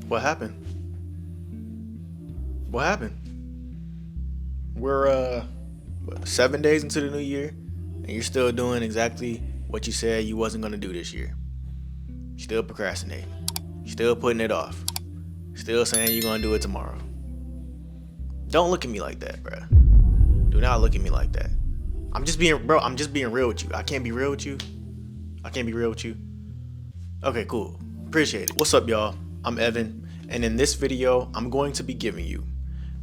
What happened? What happened? We're 7 days into the new year, and you're still doing exactly what you said you wasn't gonna do this year. Still procrastinating. Still putting it off. Still saying you're gonna do it tomorrow. Don't look at me like that, bruh. Do not look at me like that. I'm just being real with you. I can't be real with you. I can't be real with you. Okay, cool. Appreciate it. What's up, y'all? I'm Evan, and in this video, I'm going to be giving you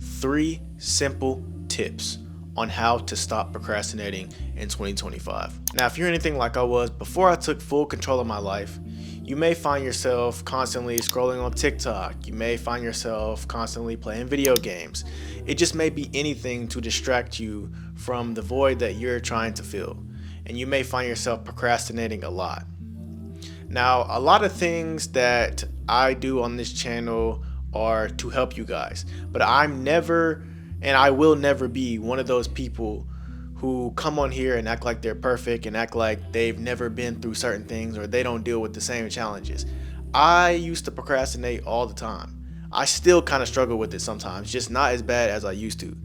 3 simple tips on how to stop procrastinating in 2025. Now, if you're anything like I was before I took full control of my life, you may find yourself constantly scrolling on TikTok. You may find yourself constantly playing video games. It just may be anything to distract you from the void that you're trying to fill. And you may find yourself procrastinating a lot. Now, a lot of things that I do on this channel are to help you guys, but I'm never, and I will never be one of those people who come on here and act like they're perfect and act like they've never been through certain things or they don't deal with the same challenges. I used to procrastinate all the time. I still kind of struggle with it sometimes, just not as bad as I used to.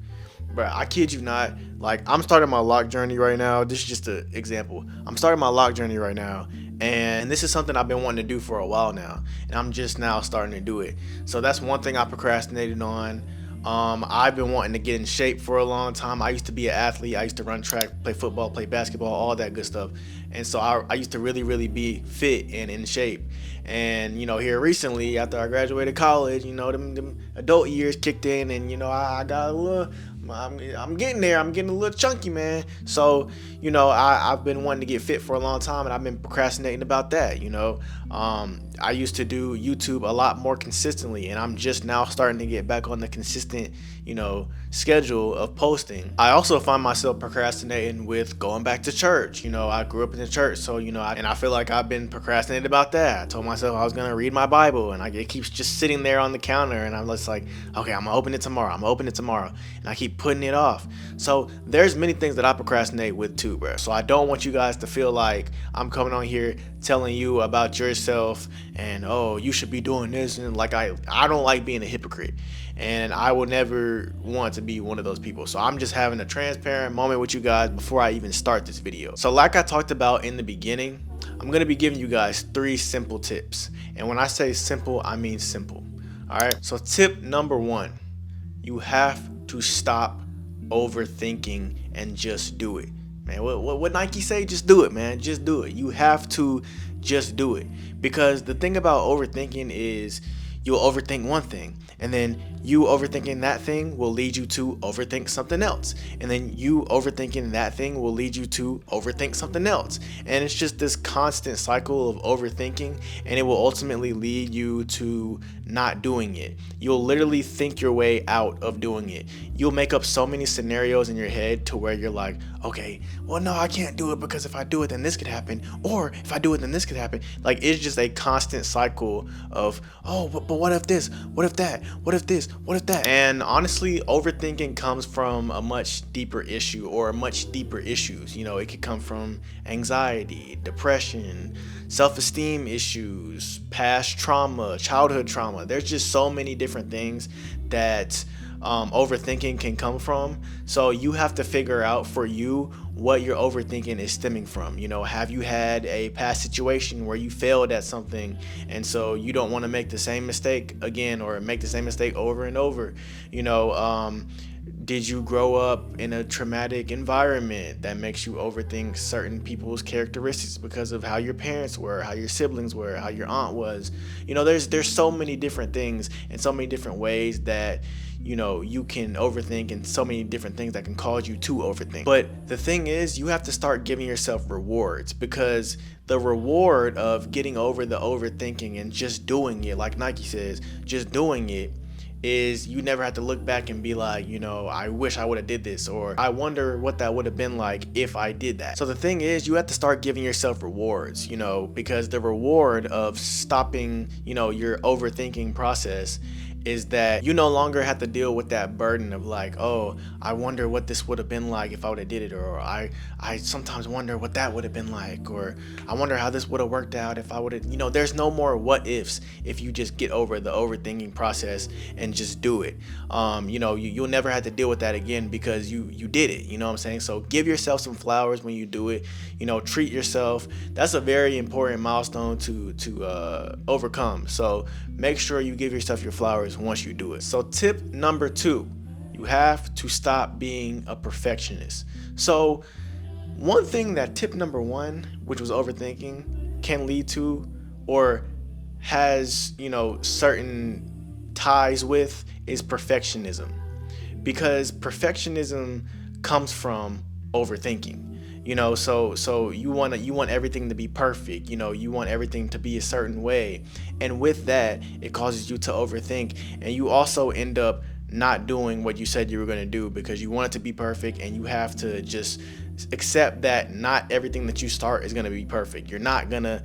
But I kid you not, like, I'm starting my lock journey right now. This is just an example. I'm starting my lock journey right now, and this is something I've been wanting to do for a while now, and I'm just now starting to do it. So that's one thing I procrastinated on. I've been wanting to get in shape for a long time. I used to be an athlete. I used to run track, play football, play basketball, all that good stuff. And so I used to really be fit and in shape. And, here recently, after I graduated college, them adult years kicked in, and, I got a little, I'm getting there. I'm getting a little chunky, man. So, I've been wanting to get fit for a long time, and I've been procrastinating about that, I used to do YouTube a lot more consistently, and I'm just now starting to get back on the consistent, schedule of posting. I also find myself procrastinating with going back to church. I grew up in the church, so, and I feel like I've been procrastinating about that. I told myself I was going to read my Bible, and it keeps just sitting there on the counter, and I'm just like, okay, I'm going to open it tomorrow. And I keep putting it off. So there's many things that I procrastinate with too, bro. So I don't want you guys to feel like I'm coming on here telling you about yourself and, oh, you should be doing this, and like I don't like being a hypocrite, and I will never want to be one of those people. So I'm just having a transparent moment with you guys before I even start this video. So like I talked about in the beginning, I'm going to be giving you guys 3 simple tips, and when I say simple, I mean simple. All right, so tip number 1, you have to stop overthinking and just do it. Man, what Nike say? Just do it, man. Just do it. You have to just do it. Because the thing about overthinking is you'll overthink one thing, and then you overthinking that thing will lead you to overthink something else, and then you overthinking that thing will lead you to overthink something else, and it's just this constant cycle of overthinking, and it will ultimately lead you to not doing it. You'll literally think your way out of doing it. You'll make up so many scenarios in your head to where you're like, okay, well, no, I can't do it because if I do it, then this could happen, or if I do it, then this could happen. Like, it's just a constant cycle of, oh, but what if this, what if that, what if this, what if that? And honestly, overthinking comes from a much deeper issue, or much deeper issues. It could come from anxiety, depression, self-esteem issues, past trauma, childhood trauma. There's just so many different things that overthinking can come from. So you have to figure out for you what your overthinking is stemming from. Have you had a past situation where you failed at something, and so you don't want to make the same mistake again, or make the same mistake over and over? Did you grow up in a traumatic environment that makes you overthink certain people's characteristics because of how your parents were, how your siblings were, how your aunt was? There's so many different things and so many different ways that you can overthink, and so many different things that can cause you to overthink. But the thing is, you have to start giving yourself rewards, because the reward of getting over the overthinking and just doing it, like Nike says, just doing it, is you never have to look back and be like, I wish I would have did this, or I wonder what that would have been like if I did that. So the thing is, you have to start giving yourself rewards, because the reward of stopping, your overthinking process is that you no longer have to deal with that burden of like, oh, I wonder what this would have been like if I would have did it, or I sometimes wonder what that would have been like, or I wonder how this would have worked out if I would have, there's no more what ifs if you just get over the overthinking process and just do it. You'll never have to deal with that again because you did it. You know what I'm saying? So give yourself some flowers when you do it. Treat yourself. That's a very important milestone to overcome. So make sure you give yourself your flowers once you do it. So tip number 2, you have to stop being a perfectionist. So one thing that tip number 1, which was overthinking, can lead to, or has, certain ties with, is perfectionism. Because perfectionism comes from overthinking. So you want everything to be perfect. You want everything to be a certain way, and with that, it causes you to overthink, and you also end up not doing what you said you were going to do because you want it to be perfect, and you have to just accept that not everything that you start is going to be perfect. You're not going to,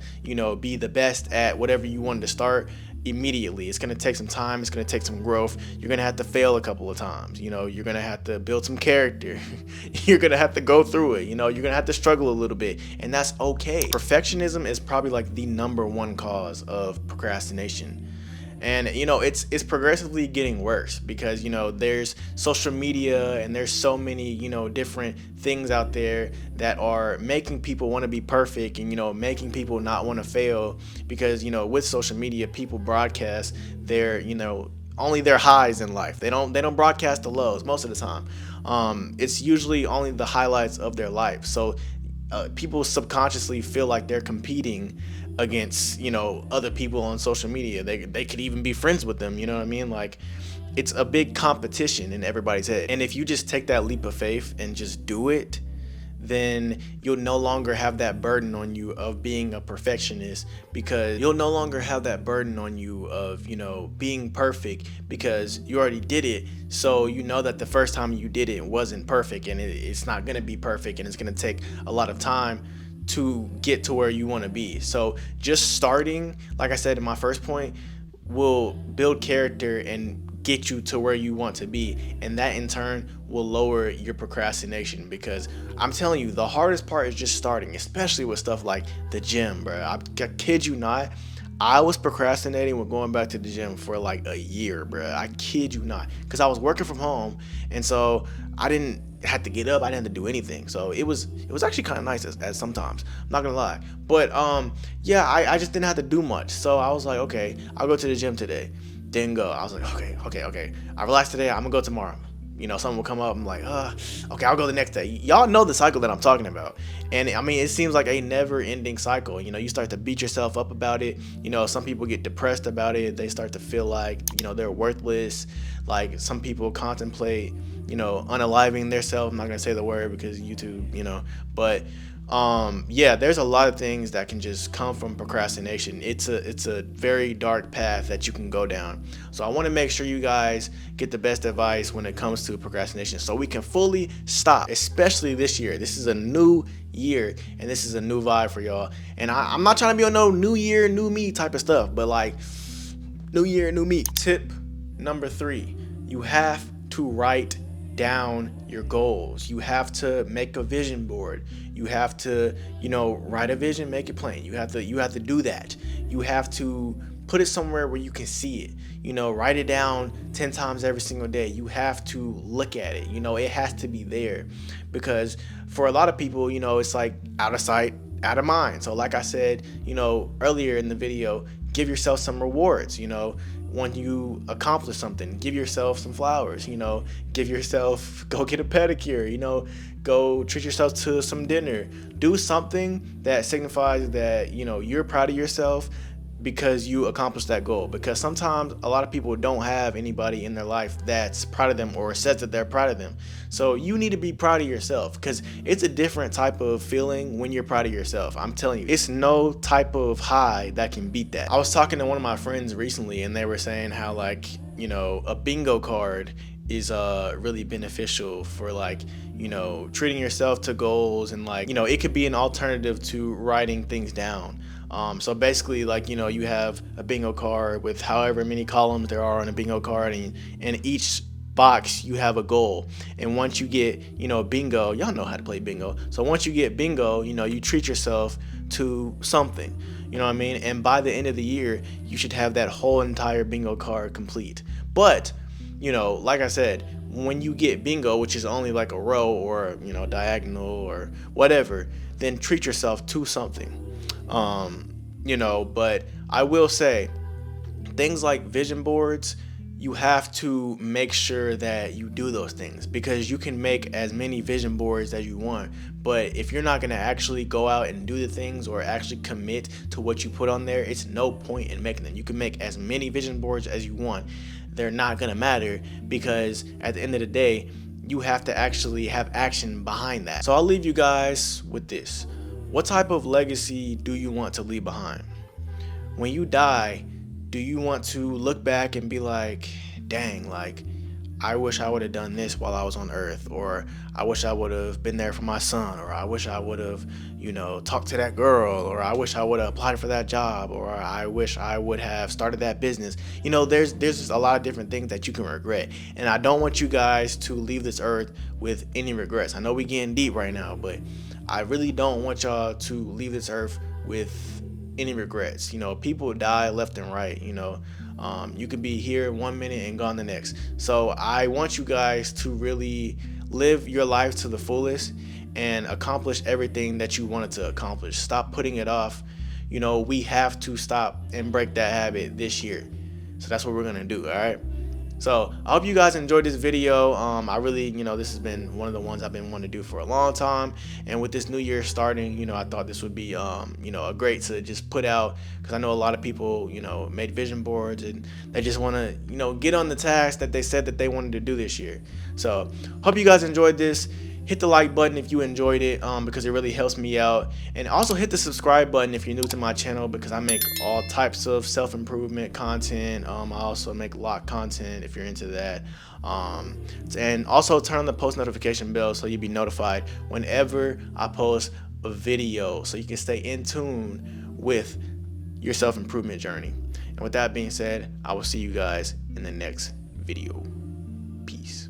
be the best at whatever you wanted to start immediately. It's going to take some time. It's going to take some growth. You're going to have to fail a couple of times. You're going to have to build some character. You're going to have to go through it. You're going to have to struggle a little bit, and that's okay. Perfectionism is probably like the number 1 cause of procrastination. And it's progressively getting worse because there's social media and there's so many different things out there that are making people want to be perfect and making people not want to fail because with social media, people broadcast their only their highs in life. They don't broadcast the lows most of the time. It's usually only the highlights of their life. So people subconsciously feel like they're competing against other people on social media. They could even be friends with them. You know what I mean? Like, it's a big competition in everybody's head. And if you just take that leap of faith and just do it, then you'll no longer have that burden on you of being a perfectionist, because you'll no longer have that burden on you of being perfect because you already did it. So that the first time you did it wasn't perfect, and it's not going to be perfect, and it's going to take a lot of time to get to where you want to be. So just starting, like I said in my first point, will build character and get you to where you want to be, and that in turn will lower your procrastination. Because I'm telling you, the hardest part is just starting, especially with stuff like the gym, bro. I kid you not, I was procrastinating with going back to the gym for like a year, bro. I kid you not, because I was working from home, and so I didn't have to get up. I didn't have to do anything. So it was actually kind of nice as sometimes. I'm not gonna lie, but yeah, I just didn't have to do much. So I was like, okay, I'll go to the gym today. Didn't go. I was like, okay. I relaxed today. I'm gonna go tomorrow. Something will come up. I'm like, okay, I'll go the next day. Y'all know the cycle that I'm talking about. And I mean, it seems like a never ending cycle. You start to beat yourself up about it. Some people get depressed about it. They start to feel like, they're worthless. Like, some people contemplate, unaliving themselves. I'm not going to say the word because YouTube, but yeah, there's a lot of things that can just come from procrastination. It's a very dark path that you can go down. So I want to make sure you guys get the best advice when it comes to procrastination, so we can fully stop, especially this year. This is a new year, and this is a new vibe for y'all. And I'm not trying to be on no new year, new me type of stuff, but like, new year, new me. Tip number 3, you have to write down your goals. You have to make a vision board. You have to, write a vision, make it plain. You have to do that. You have to put it somewhere where you can see it. Write it down 10 times every single day. You have to look at it. It has to be there, because for a lot of people, it's like out of sight, out of mind. So like I said, earlier in the video, give yourself some rewards. When you accomplish something, give yourself some flowers. Give yourself, go get a pedicure. Go treat yourself to some dinner. Do something that signifies that you're proud of yourself because you accomplished that goal. Because sometimes a lot of people don't have anybody in their life that's proud of them or says that they're proud of them. So you need to be proud of yourself, because it's a different type of feeling when you're proud of yourself. I'm telling you, it's no type of high that can beat that. I was talking to one of my friends recently, and they were saying how, like, a bingo card is really beneficial for, like, treating yourself to goals, and like, it could be an alternative to writing things down. So basically, like, you have a bingo card with however many columns there are on a bingo card, and in each box you have a goal. And once you get, bingo, y'all know how to play bingo. So once you get bingo, you treat yourself to something. You know what I mean? And by the end of the year, you should have that whole entire bingo card complete. But like I said, when you get bingo, which is only like a row or diagonal or whatever, then treat yourself to something. But I will say, things like vision boards, you have to make sure that you do those things, because you can make as many vision boards as you want, but if you're not going to actually go out and do the things or actually commit to what you put on there, it's no point in making them. You can make as many vision boards as you want, they're not going to matter, because at the end of the day, you have to actually have action behind that. So I'll leave you guys with this: what type of legacy do you want to leave behind? When you die, do you want to look back and be like, dang, like, I wish I would have done this while I was on earth, or I wish I would have been there for my son, or I wish I would have, talked to that girl, or I wish I would have applied for that job, or I wish I would have started that business. There's just a lot of different things that you can regret. And I don't want you guys to leave this earth with any regrets. I know we getting deep right now, but I really don't want y'all to leave this earth with any regrets. People die left and right. You could be here 1 minute and gone the next. So I want you guys to really live your life to the fullest and accomplish everything that you wanted to accomplish. Stop putting it off. We have to stop and break that habit this year. So that's what we're gonna do. All right. So I hope you guys enjoyed this video. I really, this has been one of the ones I've been wanting to do for a long time. And with this new year starting, I thought this would be, a great to just put out, because I know a lot of people, made vision boards and they just want to, get on the task that they said that they wanted to do this year. So hope you guys enjoyed this. Hit the like button if you enjoyed it, because it really helps me out. And also hit the subscribe button if you're new to my channel, because I make all types of self-improvement content. I also make lock content if you're into that. And also turn on the post notification bell so you'll be notified whenever I post a video, so you can stay in tune with your self-improvement journey. And with that being said, I will see you guys in the next video. Peace.